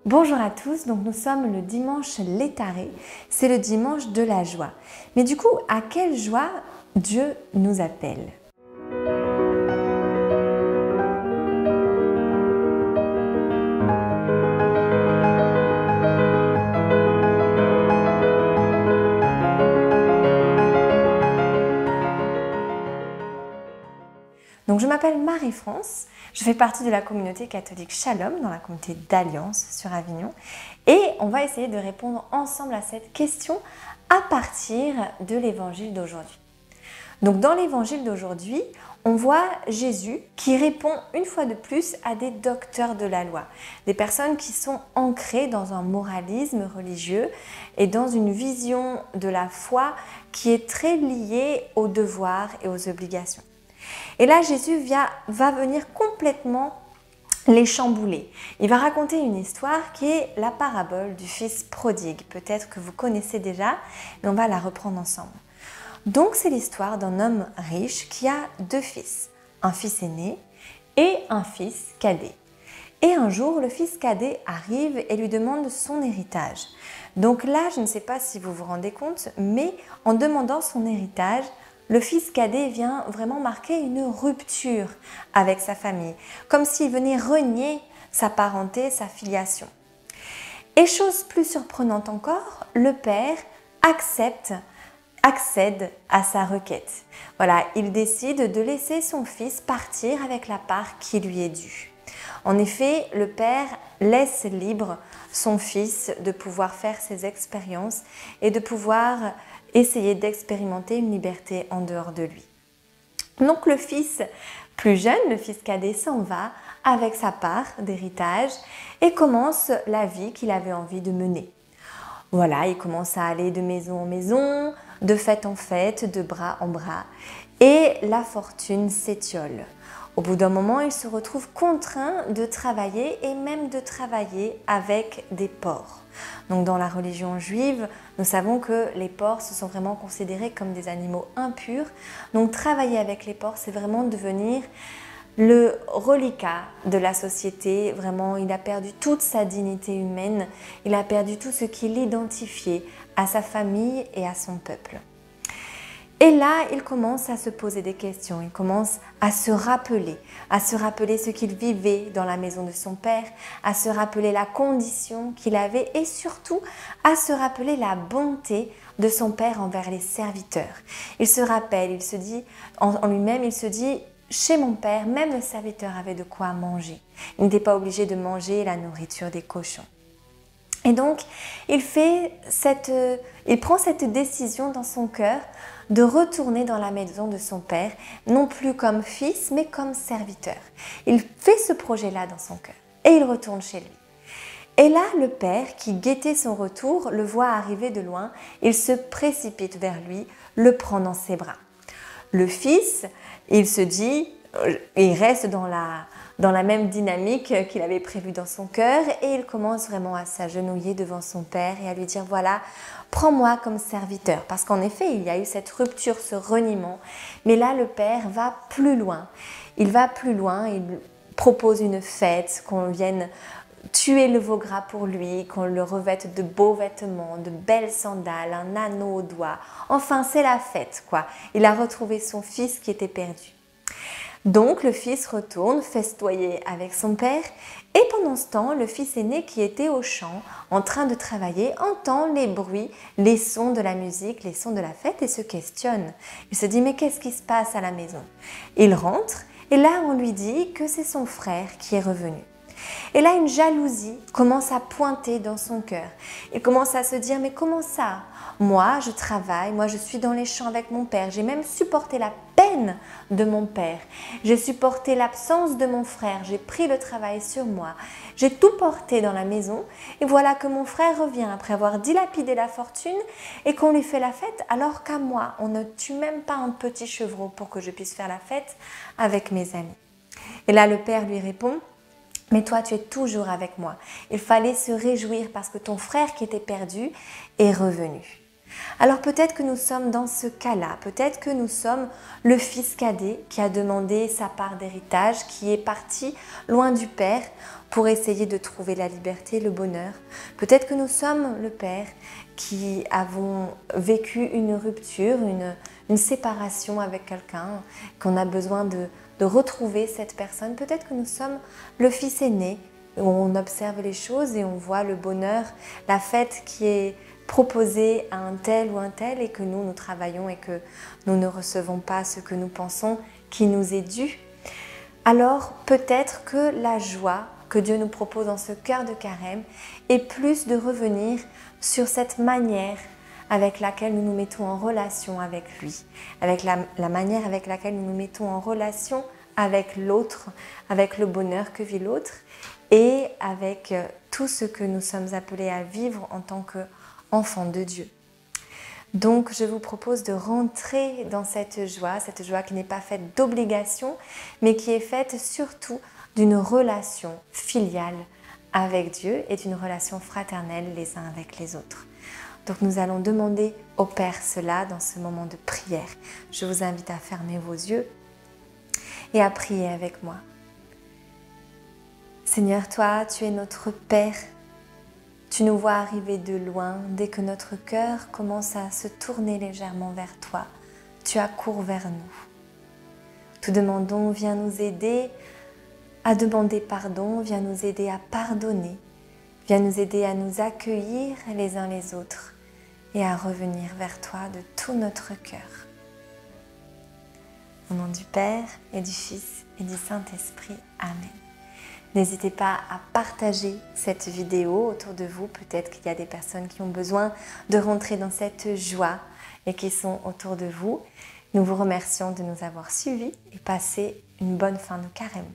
Bonjour à tous, donc nous sommes le dimanche Létaré, c'est le dimanche de la joie. Mais du coup, à quelle joie Dieu nous appelle? Donc je m'appelle Marie-France, je fais partie de la communauté catholique Shalom, dans la communauté d'Alliance sur Avignon, et on va essayer de répondre ensemble à cette question à partir de l'évangile d'aujourd'hui. Donc dans l'évangile d'aujourd'hui, on voit Jésus qui répond une fois de plus à des docteurs de la loi, des personnes qui sont ancrées dans un moralisme religieux et dans une vision de la foi qui est très liée aux devoirs et aux obligations. Et là, Jésus va venir complètement les chambouler. Il va raconter une histoire qui est la parabole du fils prodigue. Peut-être que vous connaissez déjà, mais on va la reprendre ensemble. Donc, c'est l'histoire d'un homme riche qui a deux fils, un fils aîné et un fils cadet. Et un jour, le fils cadet arrive et lui demande son héritage. Donc là, je ne sais pas si vous vous rendez compte, mais en demandant son héritage, le fils cadet vient vraiment marquer une rupture avec sa famille, comme s'il venait renier sa parenté, sa filiation. Et chose plus surprenante encore, le père accède à sa requête. Voilà, il décide de laisser son fils partir avec la part qui lui est due. En effet, le père laisse libre son fils de pouvoir faire ses expériences et de pouvoir essayer d'expérimenter une liberté en dehors de lui. Donc le fils plus jeune, le fils cadet, s'en va avec sa part d'héritage et commence la vie qu'il avait envie de mener. Voilà, il commence à aller de maison en maison, de fête en fête, de bras en bras, et la fortune s'étiole. Au bout d'un moment, il se retrouve contraint de travailler et même de travailler avec des porcs. Donc dans la religion juive, nous savons que les porcs se sont vraiment considérés comme des animaux impurs. Donc travailler avec les porcs, c'est vraiment devenir le reliquat de la société. Vraiment, il a perdu toute sa dignité humaine, il a perdu tout ce qui l'identifiait à sa famille et à son peuple. Et là, il commence à se poser des questions, il commence à se rappeler ce qu'il vivait dans la maison de son père, à se rappeler la condition qu'il avait et surtout à se rappeler la bonté de son père envers les serviteurs. Il se rappelle, il se dit en lui-même, il se dit « Chez mon père, même le serviteur avait de quoi manger. Il n'était pas obligé de manger la nourriture des cochons. » Et donc, il prend cette décision dans son cœur de retourner dans la maison de son père, non plus comme fils, mais comme serviteur. Il fait ce projet-là dans son cœur et il retourne chez lui. Et là, le père, qui guettait son retour, le voit arriver de loin, il se précipite vers lui, le prend dans ses bras. Le fils, il se dit, il reste dans la même dynamique qu'il avait prévue dans son cœur et il commence vraiment à s'agenouiller devant son père et à lui dire voilà, prends-moi comme serviteur. Parce qu'en effet, il y a eu cette rupture, ce reniement. Mais là, le père va plus loin. Il va plus loin, il propose une fête, qu'on vienne tuer le veau gras pour lui, qu'on le revête de beaux vêtements, de belles sandales, un anneau au doigt. Enfin, c'est la fête, quoi. Il a retrouvé son fils qui était perdu. Donc le fils retourne festoyer avec son père et pendant ce temps, le fils aîné qui était au champ en train de travailler entend les bruits, les sons de la musique, les sons de la fête et se questionne. Il se dit mais qu'est-ce qui se passe à la maison? Il rentre et là on lui dit que c'est son frère qui est revenu. Et là, une jalousie commence à pointer dans son cœur. Il commence à se dire, mais comment ça? Moi, je travaille, moi, je suis dans les champs avec mon père. J'ai même supporté la peine de mon père. J'ai supporté l'absence de mon frère. J'ai pris le travail sur moi. J'ai tout porté dans la maison. Et voilà que mon frère revient après avoir dilapidé la fortune et qu'on lui fait la fête, alors qu'à moi, on ne tue même pas un petit chevreau pour que je puisse faire la fête avec mes amis. Et là, le père lui répond, mais toi, tu es toujours avec moi. Il fallait se réjouir parce que ton frère qui était perdu est revenu. Alors peut-être que nous sommes dans ce cas-là, peut-être que nous sommes le fils cadet qui a demandé sa part d'héritage, qui est parti loin du père pour essayer de trouver la liberté, le bonheur. Peut-être que nous sommes le père qui avons vécu une rupture, une séparation avec quelqu'un, qu'on a besoin de retrouver cette personne. Peut-être que nous sommes le fils aîné, où on observe les choses et on voit le bonheur, la fête qui est proposée à un tel ou un tel et que nous travaillons et que nous ne recevons pas ce que nous pensons qui nous est dû. Alors peut-être que la joie que Dieu nous propose dans ce cœur de carême est plus de revenir sur cette manière avec laquelle nous nous mettons en relation avec lui, avec la manière avec laquelle nous nous mettons en relation avec l'autre, avec le bonheur que vit l'autre et avec tout ce que nous sommes appelés à vivre en tant qu'enfants de Dieu. Donc je vous propose de rentrer dans cette joie qui n'est pas faite d'obligation, mais qui est faite surtout d'une relation filiale avec Dieu et d'une relation fraternelle les uns avec les autres. Donc nous allons demander au Père cela dans ce moment de prière. Je vous invite à fermer vos yeux et à prier avec moi. Seigneur, toi, tu es notre Père. Tu nous vois arriver de loin. Dès que notre cœur commence à se tourner légèrement vers toi, tu accours vers nous. Te demandons, viens nous aider à demander pardon, viens nous aider à pardonner, viens nous aider à nous accueillir les uns les autres et à revenir vers toi de tout notre cœur. Au nom du Père et du Fils et du Saint-Esprit. Amen. N'hésitez pas à partager cette vidéo autour de vous. Peut-être qu'il y a des personnes qui ont besoin de rentrer dans cette joie et qui sont autour de vous. Nous vous remercions de nous avoir suivis et passez une bonne fin de carême.